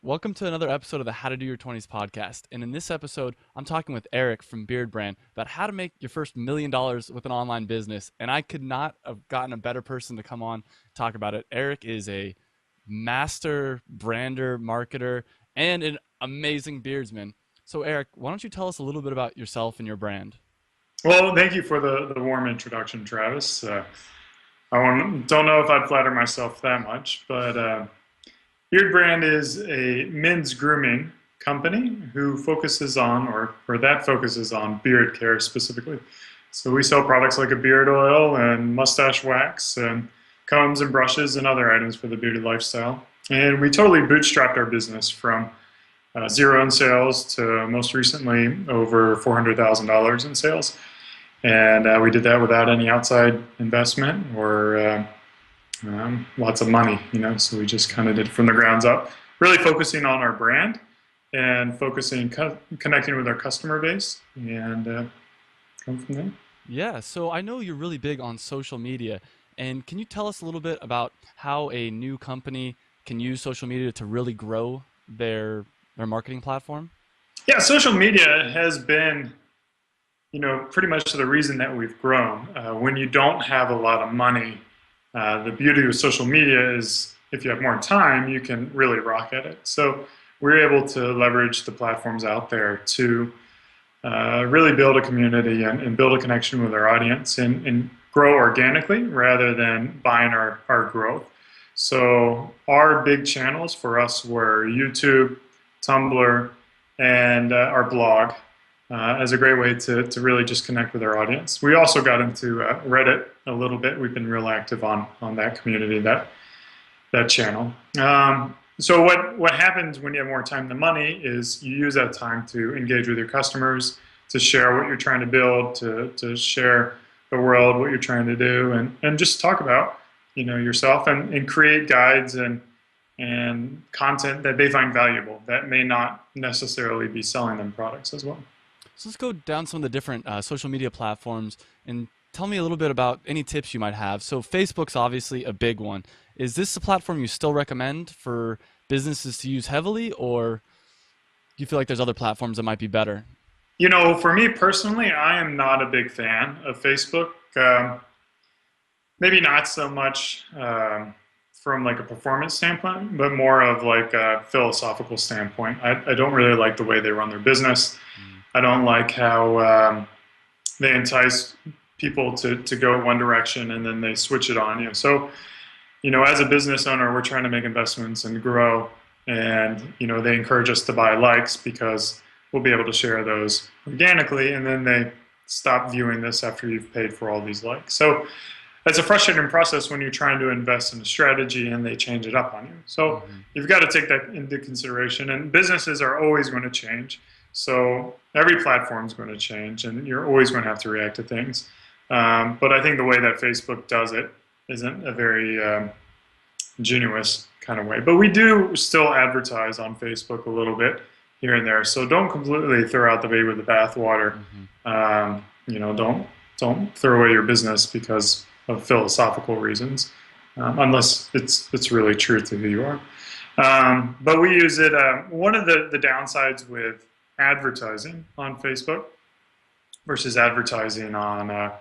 Welcome to another episode of the How to Do Your 20s podcast. And in this episode, I'm talking with Eric from Beard Brand about how to make your first $1 million with an online business. And I could not have gotten a better person to come on talk about it. Eric is a master brander, marketer, and an amazing beardsman. So Eric, why don't you tell us a little bit about yourself and your brand? Well, thank you for the warm introduction, Travis. Don't know if I'd flatter myself that much, but Beard Brand is a men's grooming company who focuses on, or that focuses on beard care specifically. So we sell products like a beard oil and mustache wax and combs and brushes and other items for the bearded lifestyle. And we totally bootstrapped our business from zero in sales to most recently over $400,000 in sales. And we did that without any outside investment or lots of money, so we just kind of did it from the grounds up, really focusing on our brand and connecting with our customer base and come from there. Yeah, so I know you're really big on social media. And can you tell us a little bit about how a new company can use social media to really grow their marketing platform? Yeah, social media has been, pretty much the reason that we've grown. When you don't have a lot of money, the beauty of social media is if you have more time, you can really rock at it. So we're able to leverage the platforms out there to really build a community and build a connection with our audience and grow organically rather than buying our growth. So our big channels for us were YouTube, Tumblr, and our blog as a great way to really just connect with our audience. We also got into Reddit a little bit. We've been real active on that community, that channel. So what happens when you have more time than money is you use that time to engage with your customers, to share what you're trying to build, to share the world, what you're trying to do, and just talk about yourself and create guides and content that they find valuable that may not necessarily be selling them products as well. So let's go down some of the different social media platforms and tell me a little bit about any tips you might have. So Facebook's obviously a big one. Is this a platform you still recommend for businesses to use heavily, or do you feel like there's other platforms that might be better? For me personally, I am not a big fan of Facebook. Maybe not so much from like a performance standpoint, but more of like a philosophical standpoint. I don't really like the way they run their business. I don't like how they entice people to go one direction and then they switch it on you. So, as a business owner, we're trying to make investments and grow, and they encourage us to buy likes because we'll be able to share those organically, and then they stop viewing this after you've paid for all these likes. So it's a frustrating process when you're trying to invest in a strategy and they change it up on you. So you've got to take that into consideration, and businesses are always going to change. So every platform is going to change, and you're always going to have to react to things. But I think the way that Facebook does it isn't a very ingenuous kind of way. But we do still advertise on Facebook a little bit here and there. So don't completely throw out the baby with the bathwater. Don't throw away your business because of philosophical reasons, unless it's really true to who you are. But we use it. One of the downsides with advertising on Facebook versus advertising on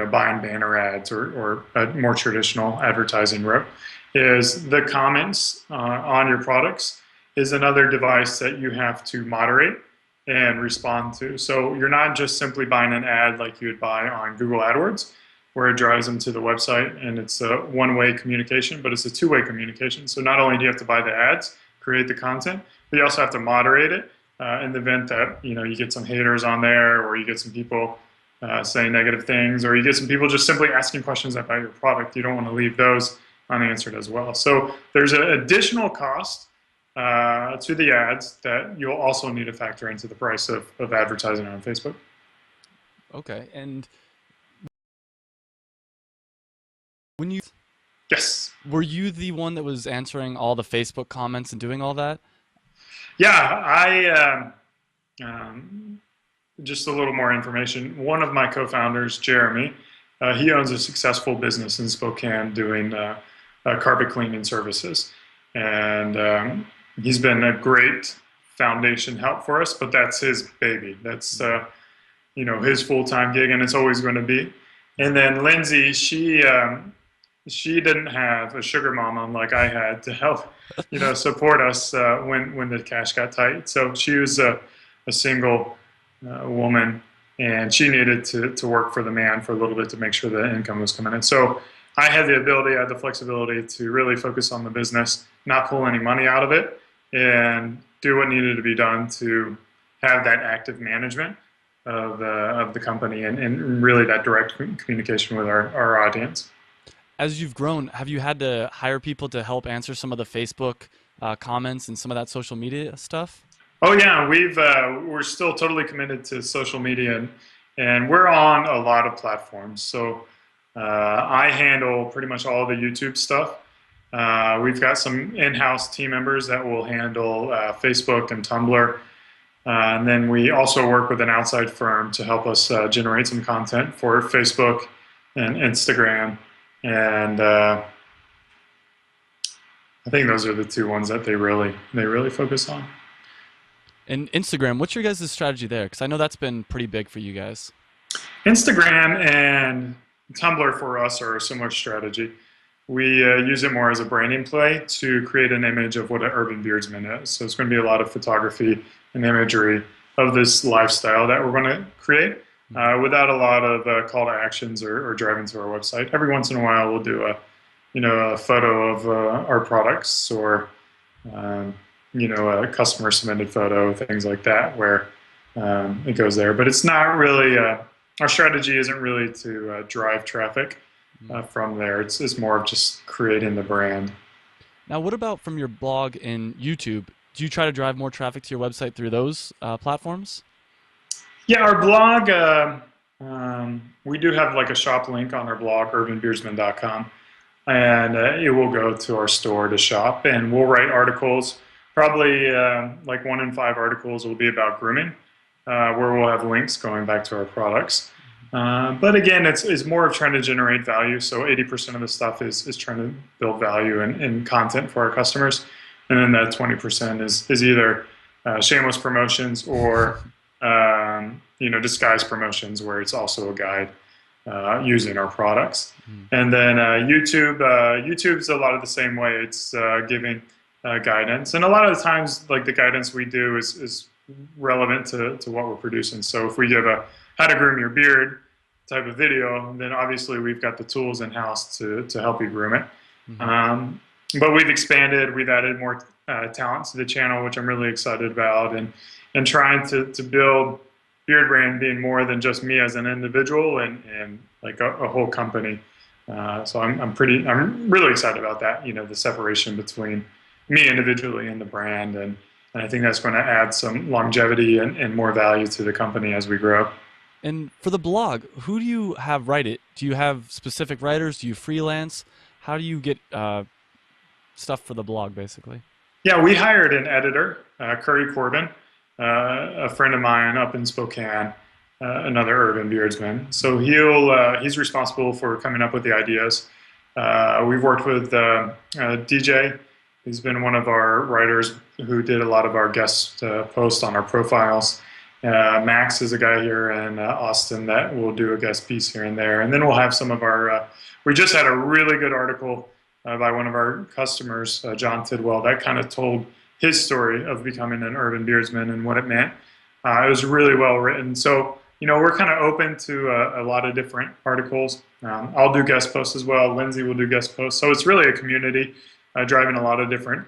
buying banner ads or a more traditional advertising route is the comments on your products is another device that you have to moderate and respond to. So you're not just simply buying an ad like you would buy on Google AdWords, where it drives them to the website and it's a one-way communication, but it's a two-way communication. So not only do you have to buy the ads, create the content, but you also have to moderate it in the event that you get some haters on there, or you get some people saying negative things, or you get some people just simply asking questions about your product. You don't want to leave those unanswered as well. So there's an additional cost to the ads that you'll also need to factor into the price of advertising on Facebook. Okay, and when you Yes. were you the one that was answering all the Facebook comments and doing all that? Yeah, I just a little more information. One of my co-founders, Jeremy, he owns a successful business in Spokane doing carpet cleaning services. And he's been a great foundation help for us, but that's his baby. That's his full-time gig, and it's always going to be. And then Lindsay, she didn't have a sugar mama like I had to help, support us when the cash got tight. So she was a single woman, and she needed to work for the man for a little bit to make sure the income was coming in. So I had the ability, I had the flexibility to really focus on the business, not pull any money out of it, and do what needed to be done to have that active management of the company, and really that direct communication with our audience. As you've grown, have you had to hire people to help answer some of the Facebook comments and some of that social media stuff? Oh yeah, we're still totally committed to social media, and we're on a lot of platforms. So I handle pretty much all the YouTube stuff. We've got some in-house team members that will handle Facebook and Tumblr. And then we also work with an outside firm to help us generate some content for Facebook and Instagram. And I think those are the two ones that they really focus on. And Instagram, what's your guys' strategy there? Because I know that's been pretty big for you guys. Instagram and Tumblr for us are a similar strategy. We use it more as a branding play to create an image of what an urban beardsman is. So it's going to be a lot of photography and imagery of this lifestyle that we're going to create without a lot of call to actions or driving to our website. Every once in a while, we'll do a photo of our products, or a customer submitted photo, things like that, where it goes there. But it's not really our strategy isn't really to drive traffic from there. It's more of just creating the brand. Now, what about from your blog and YouTube? Do you try to drive more traffic to your website through those platforms? Yeah, our blog, we do have like a shop link on our blog, urbanbeardsman.com, and it will go to our store to shop, and we'll write articles. Probably like 1 in 5 articles will be about grooming, where we'll have links going back to our products. But again, it's more of trying to generate value. So 80% of the stuff is trying to build value and content for our customers. And then that 20% is either shameless promotions or disguised promotions, where it's also a guide using our products. And then YouTube's a lot of the same way. It's giving guidance, and a lot of the times, like, the guidance we do is relevant to what we're producing. So if we give a how to groom your beard type of video, then obviously we've got the tools in house to help you groom it. But we've expanded, we've added more talent to the channel, which I'm really excited about, and trying to build Beard Brand being more than just me as an individual and like a whole company. So I'm really excited about that. The separation between me individually and the brand, and I think that's going to add some longevity and more value to the company as we grow. And for the blog, who do you have write it? Do you have specific writers? Do you freelance? How do you get stuff for the blog, basically? Yeah, we hired an editor, Curry Corbin, a friend of mine up in Spokane, another urban beardsman. So he's responsible for coming up with the ideas. We've worked with DJ. He's been one of our writers who did a lot of our guest posts on our profiles. Max is a guy here in Austin that will do a guest piece here and there. And then we'll have some of our, we just had a really good article by one of our customers, John Tidwell, that kind of told his story of becoming an urban beardsman and what it meant. It was really well written. So, we're kind of open to a lot of different articles. I'll do guest posts as well. Lindsay will do guest posts. So it's really a community driving a lot of different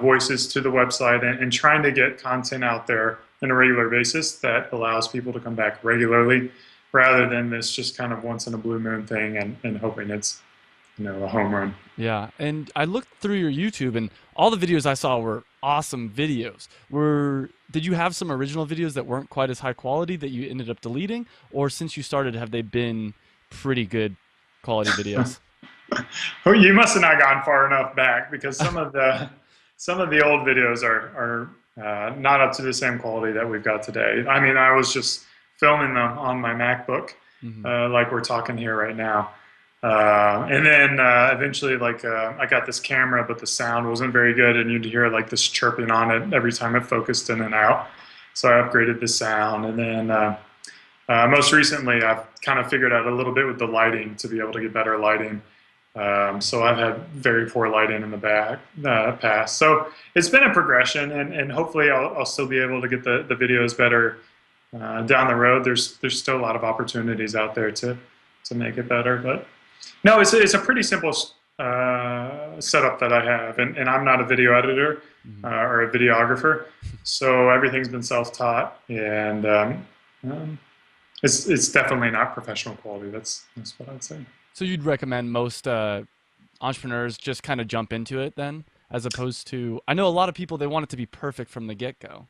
voices to the website and trying to get content out there on a regular basis that allows people to come back regularly, rather than this just kind of once in a blue moon thing and hoping it's a home run. Yeah, and I looked through your YouTube, and all the videos I saw were awesome videos. Did you have some original videos that weren't quite as high quality that you ended up deleting, or since you started, have they been pretty good quality videos? Well, you must have not gone far enough back, because some of the old videos are not up to the same quality that we've got today. I mean, I was just filming them on my MacBook, like we're talking here right now. And then eventually, like I got this camera, but the sound wasn't very good, and you'd hear like this chirping on it every time it focused in and out. So I upgraded the sound, and then most recently, I've kind of figured out a little bit with the lighting to be able to get better lighting. So I've had very poor lighting in the back past. So it's been a progression, and hopefully I'll still be able to get the videos better down the road. There's still a lot of opportunities out there to make it better, but no, it's a pretty simple setup that I have, and I'm not a video editor or a videographer, so everything's been self-taught, and it's definitely not professional quality. That's what I'd say. So you'd recommend most entrepreneurs just kind of jump into it then, as opposed to, I know a lot of people, they want it to be perfect from the get-go.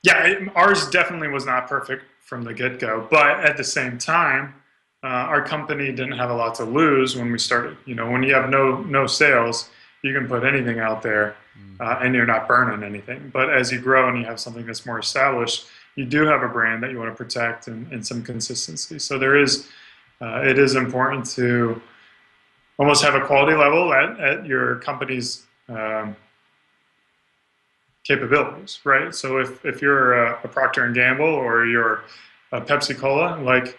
Yeah, ours definitely was not perfect from the get-go, but at the same time, our company didn't have a lot to lose when we started. You know, when you have no sales, you can put anything out there, and you're not burning anything. But as you grow and you have something that's more established, you do have a brand that you want to protect and some consistency. So it is important to almost have a quality level at your company's capabilities, right? So if you're a Procter and Gamble or you're a Pepsi Cola, like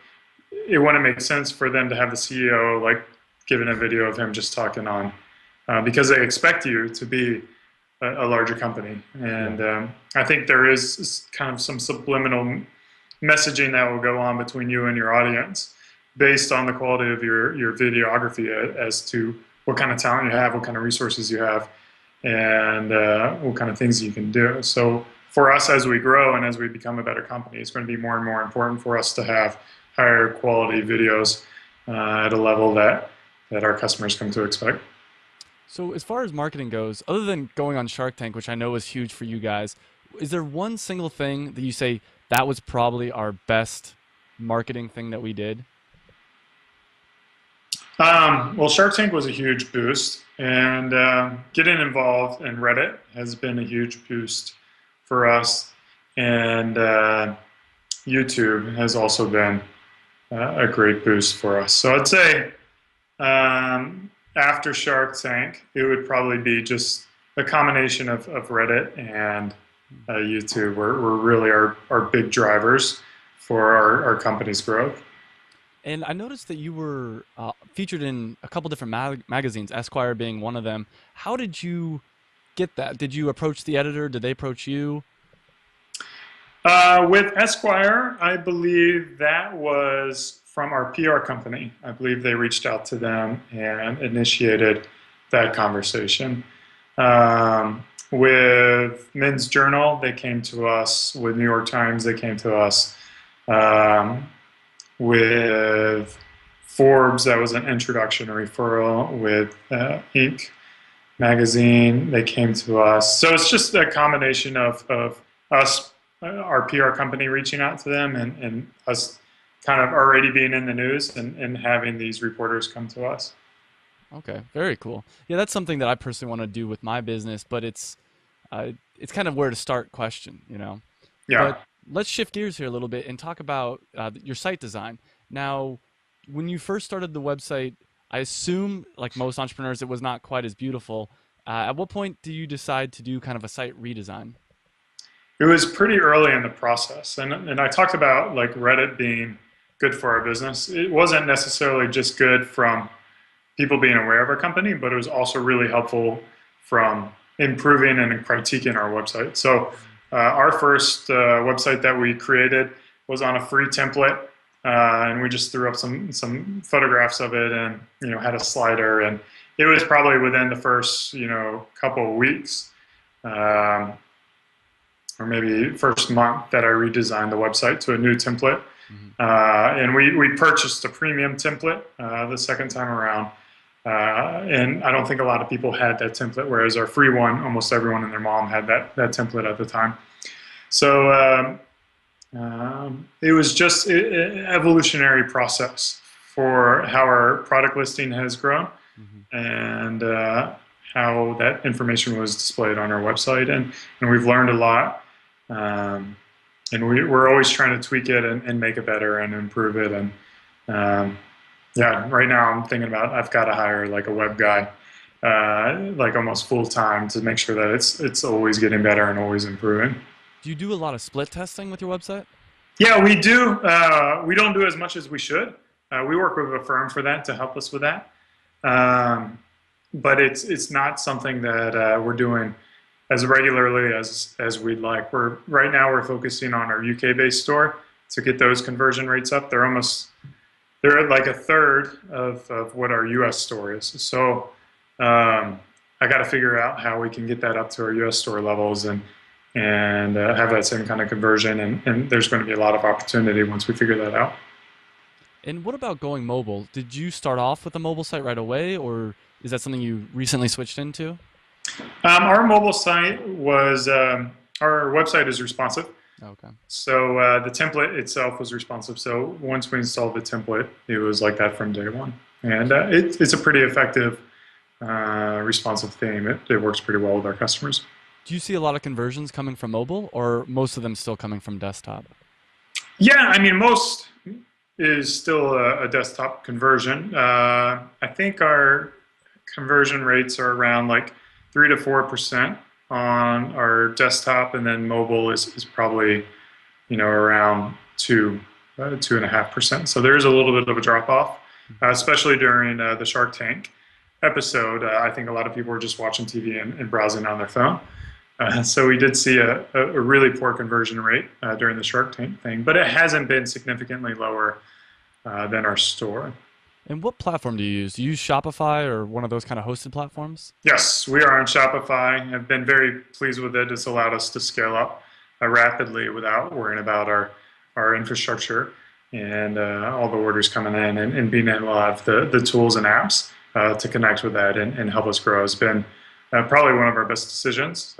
it wouldn't make sense for them to have the CEO like giving a video of him just talking on because they expect you to be a larger company. And I think there is kind of some subliminal messaging that will go on between you and your audience based on the quality of your videography as to what kind of talent you have, what kind of resources you have, and what kind of things you can do. So for us, as we grow and as we become a better company, it's going to be more and more important for us to have higher quality videos at a level that our customers come to expect. So as far as marketing goes, other than going on Shark Tank, which I know is huge for you guys, is there one single thing that you say that was probably our best marketing thing that we did? Well, Shark Tank was a huge boost, and getting involved in Reddit has been a huge boost for us, and YouTube has also been a great boost for us. So I'd say after Shark Tank, it would probably be just a combination of Reddit and YouTube were really our big drivers for our company's growth. And I noticed that you were featured in a couple different magazines, Esquire being one of them. How did you get that? Did you approach the editor? Did they approach you? With Esquire, I believe that was from our PR company. I believe they reached out to them and initiated that conversation. With Men's Journal, they came to us. With New York Times, they came to us. With Forbes, that was an introduction, a referral. With Inc. magazine, they came to us. So it's just a combination of us, our PR company reaching out to them, and us kind of already being in the news and having these reporters come to us. Okay, very cool. Yeah, that's something that I personally want to do with my business, but it's kind of where to start question, you know. Yeah. But let's shift gears here a little bit and talk about your site design. Now, when you first started the website, I assume, like most entrepreneurs, it was not quite as beautiful. At what point do you decide to do kind of a site redesign? It was pretty early in the process, and I talked about like Reddit being good for our business. It wasn't necessarily just good from people being aware of our company, but it was also really helpful from improving and critiquing our website. So our first website that we created was on a free template, and we just threw up some photographs of it, and had a slider, and it was probably within the first couple of weeks. Or maybe first month that I redesigned the website to a new template. And we purchased a premium template the second time around. And I don't think a lot of people had that template, whereas our free one, almost everyone and their mom had that template at the time. So it was just an evolutionary process for how our product listing has grown and how that information was displayed on our website. And we've learned a lot. And we're always trying to tweak it and make it better and improve it. And Yeah, right now I'm thinking about I've got to hire like a web guy, like almost full time to make sure that it's always getting better and always improving. Do you do a lot of split testing with your website? Yeah, we do. We don't do as much as we should. We work with a firm for that to help us with that. Um, but it's not something that we're doing as regularly as we'd like. We're focusing on our UK based store to get those conversion rates up. They're at like a third of what our US store is. So I got to figure out how we can get that up to our US store levels and have that same kind of conversion. And there's going to be a lot of opportunity once we figure that out. And what about going mobile? Did you start off with a mobile site right away, or is that something you recently switched into? Our mobile site was our website is responsive. Okay. So the template itself was responsive. So once we installed the template, it was like that from day one. And it's a pretty effective responsive theme. It works pretty well with our customers. Do you see a lot of conversions coming from mobile, or most of them still coming from desktop? Yeah, I mean, most is still a desktop conversion. I think our conversion rates are around like 3 to 4% on our desktop, and then mobile is probably around 2.5%. So there is a little bit of a drop off, especially during the Shark Tank episode. I think a lot of people were just watching TV and browsing on their phone. So we did see a really poor conversion rate during the Shark Tank thing, but it hasn't been significantly lower than our store. And what platform do you use? Do you use Shopify or one of those kind of hosted platforms? Yes, we are on Shopify. I've been very pleased with it. It's allowed us to scale up rapidly without worrying about our infrastructure and all the orders coming in and being able to have the tools and apps to connect with that and help us grow has been probably one of our best decisions.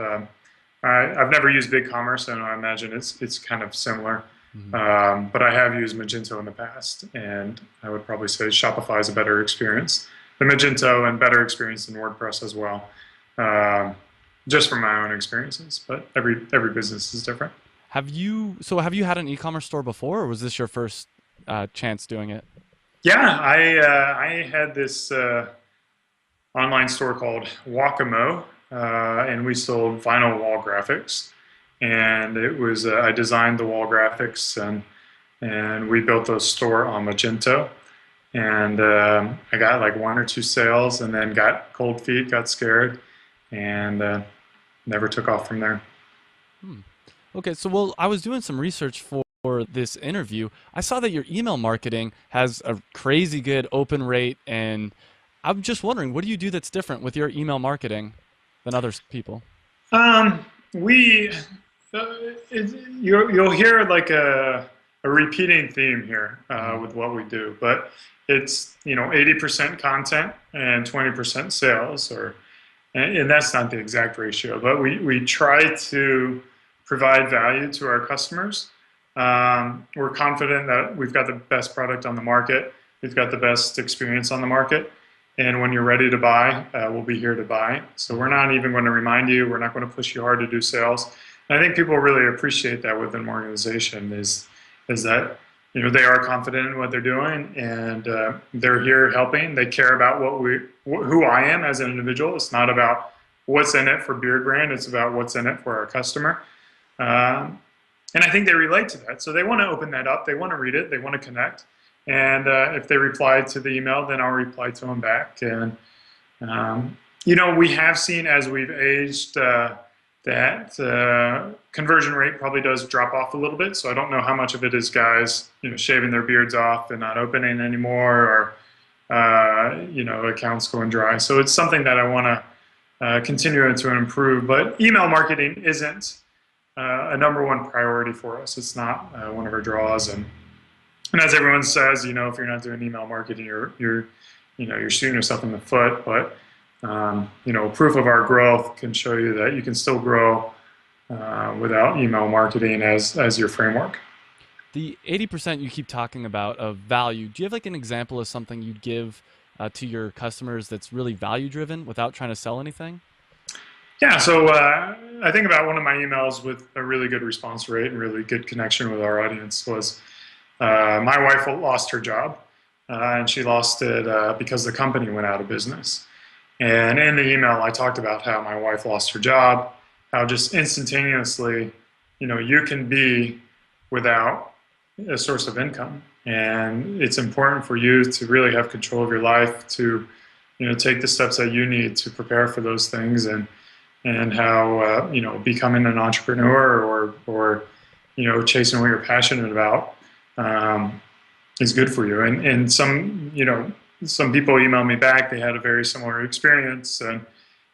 I've never used BigCommerce, and I imagine it's kind of similar. Mhm. But I have used Magento in the past, and I would probably say Shopify is a better experience than Magento and better experience than WordPress as well, um, just from my own experiences. But every business is different. Have you had an e-commerce store before, or was this your first chance doing it? Yeah, I had this online store called Wakamo, and we sold vinyl wall graphics. And it was I designed the wall graphics and we built a store on Magento. And I got like 1 or 2 sales, and then got cold feet, got scared, and never took off from there. Hmm. Okay, so well, I was doing some research for this interview. I saw that your email marketing has a crazy good open rate, and I'm just wondering, what do you do that's different with your email marketing than other people? We you'll hear like a repeating theme here Hmm. with what we do, but it's 80% content and 20% sales, and that's not the exact ratio, but we try to provide value to our customers. We're confident that we've got the best product on the market, we've got the best experience on the market, and when you're ready to buy, we'll be here to buy. So we're not even going to remind you. We're not going to push you hard to do sales. And I think people really appreciate that within an organization is that they are confident in what they're doing, and they're here helping. They care about who I am as an individual. It's not about what's in it for Beard Brand. It's about what's in it for our customer. Um, and I think they relate to that. So they want to open that up. They want to read it. They want to connect. And if they reply to the email, then I'll reply to them back. And um, we have seen as we've aged that conversion rate probably does drop off a little bit. So I don't know how much of it is guys, shaving their beards off and not opening anymore, or accounts going dry. So it's something that I want to continue to improve. But email marketing isn't a number one priority for us. It's not one of our draws. And as everyone says, if you're not doing email marketing, you're shooting yourself in the foot. But proof of our growth can show you that you can still grow without email marketing as your framework. The 80% you keep talking about of value, do you have like an example of something you'd give to your customers that's really value driven without trying to sell anything? Yeah, so I think about one of my emails with a really good response rate and really good connection with our audience was my wife lost her job, and she lost it because the company went out of business. And in the email, I talked about how my wife lost her job, how just instantaneously, you can be without a source of income. And it's important for you to really have control of your life, to, take the steps that you need to prepare for those things, and how, becoming an entrepreneur or, chasing what you're passionate about, is good for you. And some people email me back. They had a very similar experience,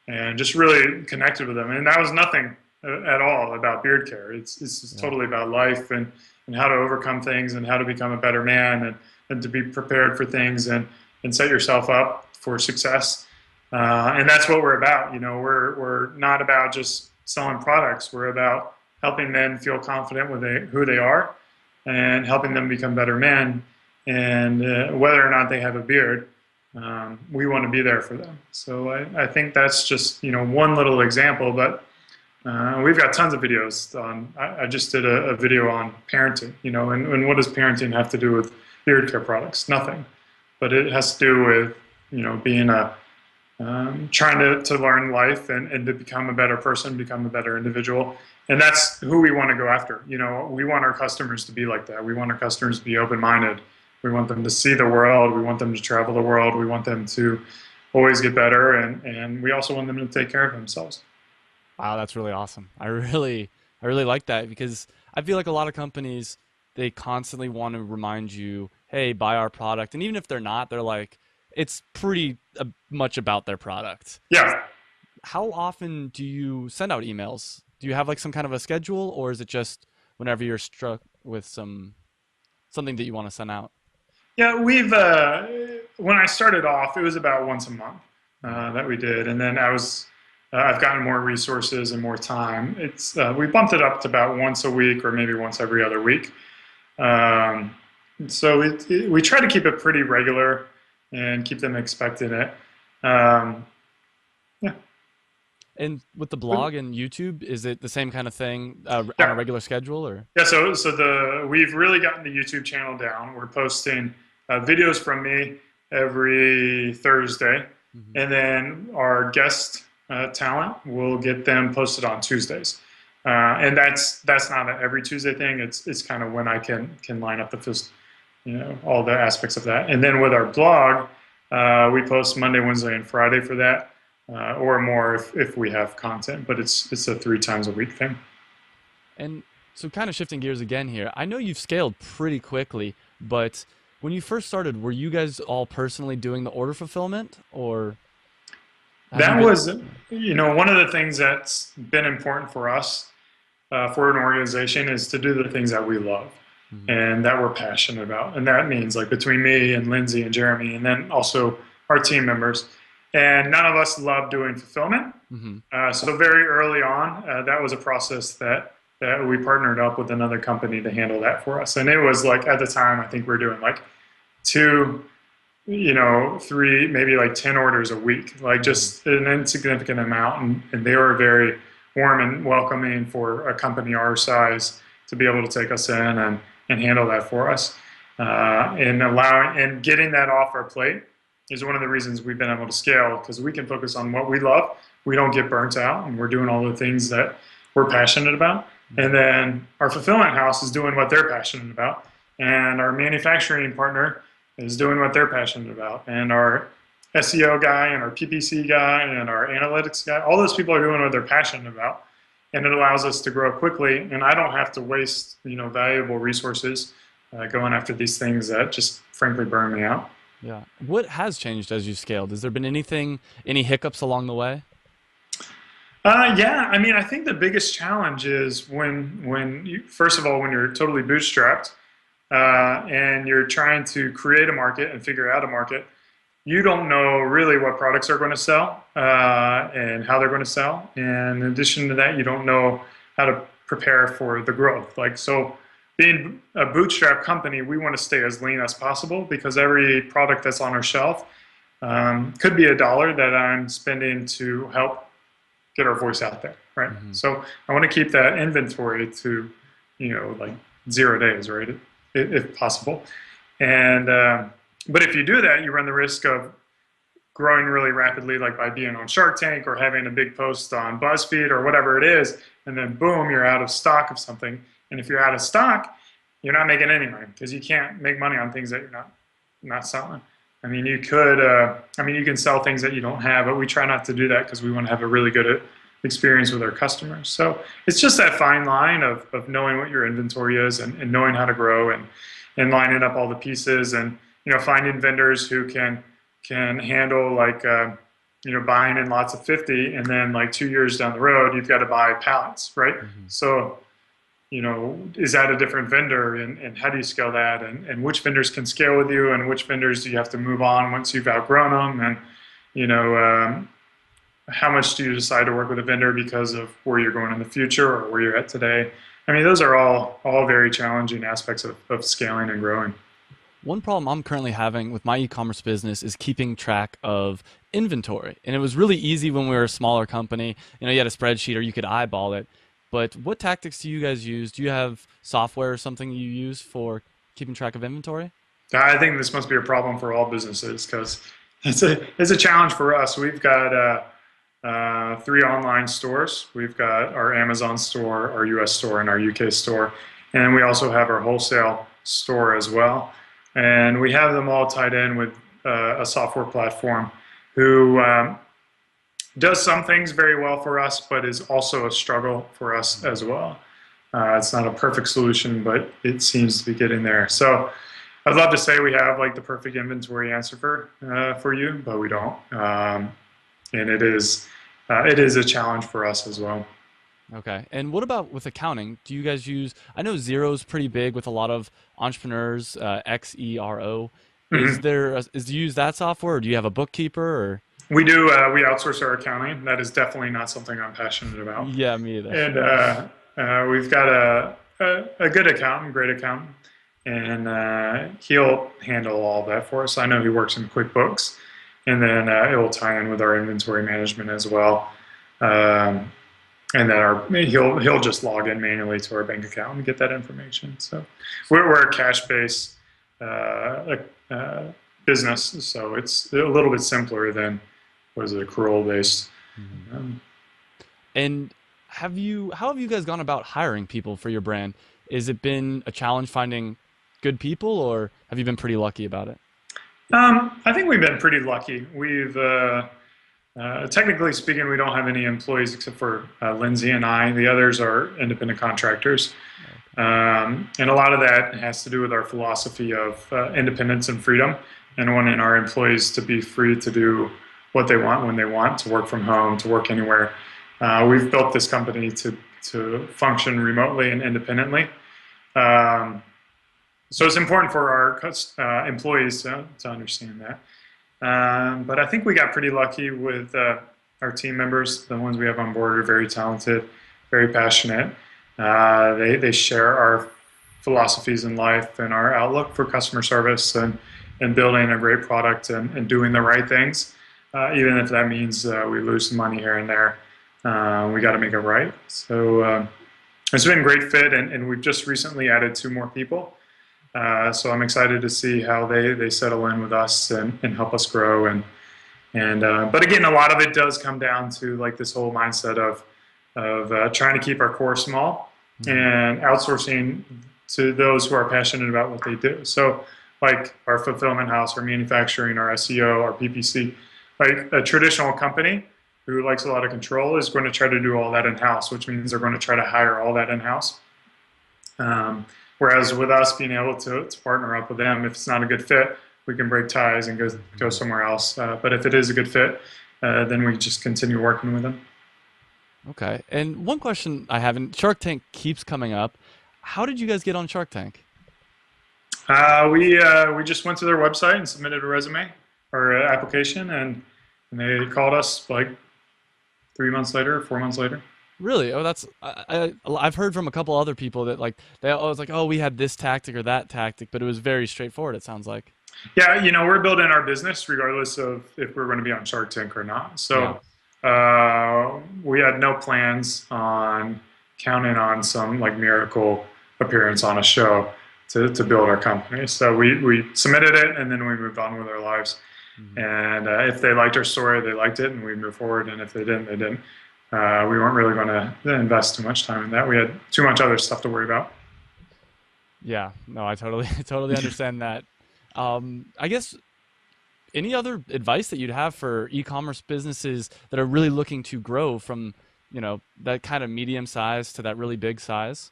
and just really connected with them. And that was nothing at all about beard care. It's just totally about life and how to overcome things and how to become a better man, and to be prepared for things, and set yourself up for success. And that's what we're about. We're not about just selling products. We're about helping men feel confident with who they are, and helping them become better men. And whether or not they have a beard, we want to be there for them. So I think that's just one little example, but we've got tons of videos on. I just did a video on parenting, and what does parenting have to do with beard care products? Nothing, but it has to do with being trying to learn life, and to become a better person, become a better individual. And that's who we want to go after. We want our customers to be like that. We want our customers to be open-minded. We want them to see the world. We want them to travel the world. We want them to always get better. And we also want them to take care of themselves. Wow, that's really awesome. I really like that, because I feel like a lot of companies, they constantly want to remind you, hey, buy our product. And even if they're not, they're like, it's pretty much about their product. Yeah. How often do you send out emails? Do you have like some kind of a schedule, or is it just whenever you're struck with something that you want to send out? Yeah, when I started off, it was about once a month that we did. And then I've gotten more resources and more time. We bumped it up to about once a week, or maybe once every other week. Um, so we try to keep it pretty regular and keep them expecting it. Um, yeah. And with the But, blog and YouTube, is it the same kind of thing on a yeah. regular schedule, or? Yeah, so we've really gotten the YouTube channel down. We're posting videos from me every Thursday, Mhm. and then our guest talent will get them posted on Tuesdays. And that's not an every Tuesday thing. It's kind of when I can line up all the aspects of that. And then with our blog, we post Monday, Wednesday, and Friday for that, or more if we have content. But it's a 3 times a week thing. And so, kind of shifting gears again here, I know you've scaled pretty quickly, but when you first started, were you guys all personally doing the order fulfillment, or have you That been? was, one of the things that's been important for us, for an organization, is to do the things that we love Mhm. and that we're passionate about. And that means, like, between me and Lindsay and Jeremy, and then also our team members. And none of us love doing fulfillment. Mhm. So very early on, that was a process that we partnered up with another company to handle that for us. And it was like, at the time, I think we are doing like two, three, maybe like 10 orders a week, like Mhm. just an insignificant amount. And they were very warm and welcoming for a company our size to be able to take us in and handle that for us. And getting that off our plate is one of the reasons we've been able to scale, because we can focus on what we love. We don't get burnt out, and we're doing all the things that we're passionate about. And Mhm. then our fulfillment house is doing what they're passionate about, and our manufacturing partner is doing what they're passionate about, and our SEO guy and our PPC guy and our analytics guy, all those people are doing what they're passionate about, and it allows us to grow quickly. And I don't have to waste valuable resources going after these things that just frankly burn me out. Yeah. What has changed as you scaled? Has there been any hiccups along the way? Yeah, I mean, I think the biggest challenge is when you, first of all, when you're totally bootstrapped, and you're trying to create a market and figure out a market, you don't know really what products are going to sell, and how they're going to sell. And in addition to that, you don't know how to prepare for the growth. Like, so being a bootstrap company, we want to stay as lean as possible, because every product that's on our shelf could be $1 that I'm spending to help get our voice out there, right? Mhm. So I want to keep that inventory to, like 0 days, right, if possible. And But if you do that, you run the risk of growing really rapidly, like by being on Shark Tank or having a big post on BuzzFeed or whatever it is, and then boom, you're out of stock of something. And if you're out of stock, you're not making any money because you can't make money on things that you're not selling. I mean, you could, you can sell things that you don't have, but we try not to do that because we want to have a really good experience with our customers. So it's just that fine line of knowing what your inventory is and knowing how to grow and lining up all the pieces and, finding vendors who can handle like, buying in lots of 50 and then like 2 years down the road, you've got to buy pallets, right? Hmm. So, is that a different vendor and how do you scale that and which vendors can scale with you and which vendors do you have to move on once you've outgrown them and, you know, how much do you decide to work with a vendor because of where you're going in the future or where you're at today? I mean, those are all very challenging aspects of scaling and growing. One problem I'm currently having with my e-commerce business is keeping track of inventory. And it was really easy when we were a smaller company. You had a spreadsheet or you could eyeball it. But what tactics do you guys use? Do you have software or something you use for keeping track of inventory? I think this must be a problem for all businesses because it's a challenge for us. We've got 3 online stores. We've got our Amazon store, our US store, and our UK store. And we also have our wholesale store as well. And we have them all tied in with a software platform who does some things very well for us, but is also a struggle for us as well. It's not a perfect solution, but it seems to be getting there. So I'd love to say we have like the perfect inventory answer for you, but we don't. And it is a challenge for us as well. Okay. And what about with accounting? Do you guys use, I know Xero's pretty big with a lot of entrepreneurs, Xero. Mhm. Do you use that software or do you have a bookkeeper or? We do. We outsource our accounting. That is definitely not something I'm passionate about. Yeah, me either. And we've got a good accountant, great accountant, and he'll handle all that for us. I know he works in QuickBooks, and then it will tie in with our inventory management as well. Um, and then he'll just log in manually to our bank account and get that information. So we're a cash based uh, business, so it's a little bit simpler than was it accrual based. Mhm. Um, And how have you guys gone about hiring people for your brand? Is it been a challenge finding good people or have you been pretty lucky about it? I think we've been pretty lucky. We've technically speaking, we don't have any employees except for Lindsay and I. The others are independent contractors. Okay. And a lot of that has to do with our philosophy of independence and freedom and wanting our employees to be free to do what they want when they want, to work from home, to work anywhere. We've built this company to function remotely and independently. Um, so it's important for our employees to understand that. But I think we got pretty lucky with our team members. The ones we have on board are very talented, very passionate. They share our philosophies in life and our outlook for customer service and building a great product and doing the right things, even if that means we lose some money here and there. We got to make it right. So it's been a great fit, and we've just recently added 2 more people. So I'm excited to see how they settle in with us and help us grow. But again, a lot of it does come down to like this whole mindset of trying to keep our core small Mhm. and outsourcing to those who are passionate about what they do. So like our fulfillment house, our manufacturing, our SEO, our PPC, like a traditional company who likes a lot of control is going to try to do all that in-house, which means they're going to try to hire all that in-house. Whereas with us being able to partner up with them, if it's not a good fit, we can break ties and go Mhm. somewhere else. But if it is a good fit, then we just continue working with them. Okay. And one question I have, and Shark Tank keeps coming up. How did you guys get on Shark Tank? We just went to their website and submitted a resume or application, and they called us like 3 months later, 4 months later. Really? Oh, I've heard from a couple other people that like they always like, oh, we had this tactic or that tactic, but it was very straightforward. It sounds like. Yeah, we're building our business regardless of if we're going to be on Shark Tank or not. Yeah. So we had no plans on counting on some like miracle appearance on a show to build our company. So we submitted it, and then we moved on with our lives. Mhm. And if they liked our story, they liked it, and we moved forward. And if they didn't, they didn't. We weren't really going to invest too much time in that. We had too much other stuff to worry about. Yeah, no, I totally totally understand that. I guess any other advice that you'd have for e-commerce businesses that are really looking to grow from, that kind of medium size to that really big size?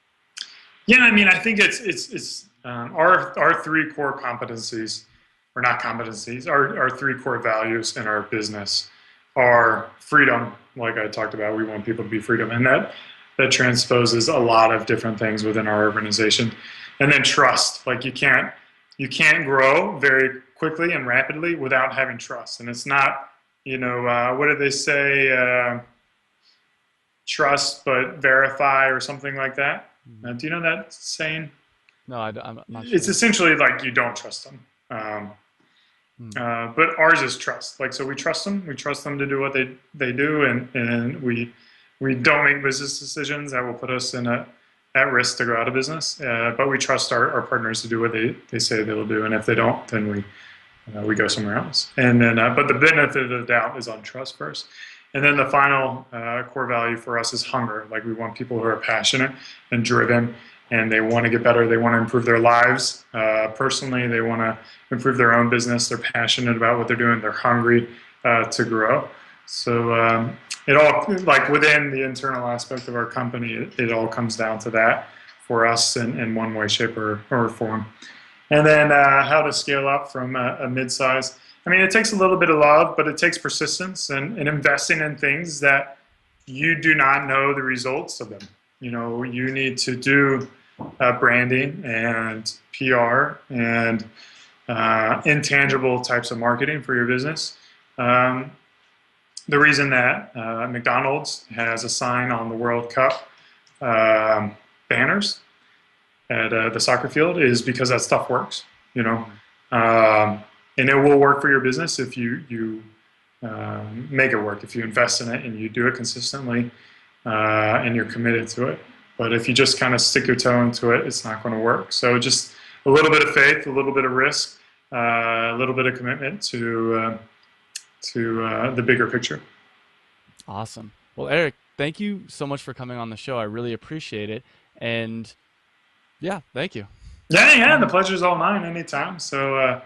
Yeah, I mean, I think it's our three core competencies, or not competencies, our three core values in our business are freedom. Like I talked about, we want people to be freedom, and that transposes a lot of different things within our organization. And then trust. Like you can't grow very quickly and rapidly without having trust. And it's not, what do they say? Trust but verify, or something like that. Mhm. Do you know that saying? No, I'm not It's sure. essentially like you don't trust them. Mm. But ours is trust. Like, so we trust them. We trust them to do what they do, and we don't make business decisions that will put us at risk to go out of business. But we trust our partners to do what they say they'll do, and if they don't, then we go somewhere else. And then, but the benefit of the doubt is on trust first. And then the final core value for us is hunger. Like, we want people who are passionate and driven, and they want to get better. They want to improve their lives personally. They want to improve their own business. They're passionate about what they're doing. They're hungry to grow. So it all, like, within the internal aspect of our company, it all comes down to that for us in one way, shape, or form. And then how to scale up from a mid-size. I mean, it takes a little bit of love, but it takes persistence and investing in things that you do not know the results of them. You need to do branding and PR and intangible types of marketing for your business. The reason that McDonald's has a sign on the World Cup banners at the soccer field is because that stuff works, Mhm. and it will work for your business if you make it work, if you invest in it and you do it consistently, and you're committed to it. But if you just kind of stick your toe into it, it's not going to work. So just a little bit of faith, a little bit of risk, a little bit of commitment to the bigger picture. Awesome. Well, Eric, thank you so much for coming on the show. I really appreciate it. And yeah, thank you. Yeah, yeah, the pleasure's all mine anytime. So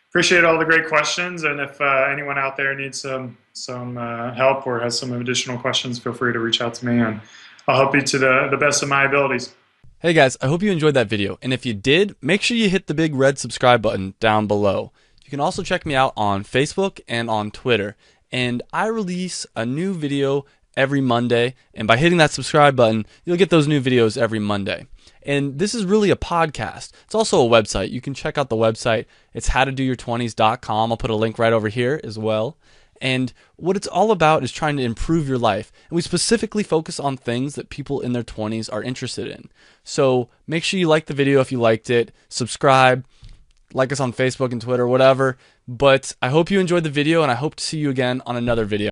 appreciate all the great questions. And if anyone out there needs some help or has some additional questions, feel free to reach out to me, and I'll help you to the best of my abilities. Hey guys, I hope you enjoyed that video. And if you did, make sure you hit the big red subscribe button down below. You can also check me out on Facebook and on Twitter. And I release a new video every Monday. And by hitting that subscribe button, you'll get those new videos every Monday. And this is really a podcast. It's also a website. You can check out the website. It's howtodoyour20s.com. I'll put a link right over here as well. And what it's all about is trying to improve your life. And we specifically focus on things that people in their 20s are interested in. So make sure you like the video if you liked it. Subscribe, like us on Facebook and Twitter, whatever. But I hope you enjoyed the video, and I hope to see you again on another video.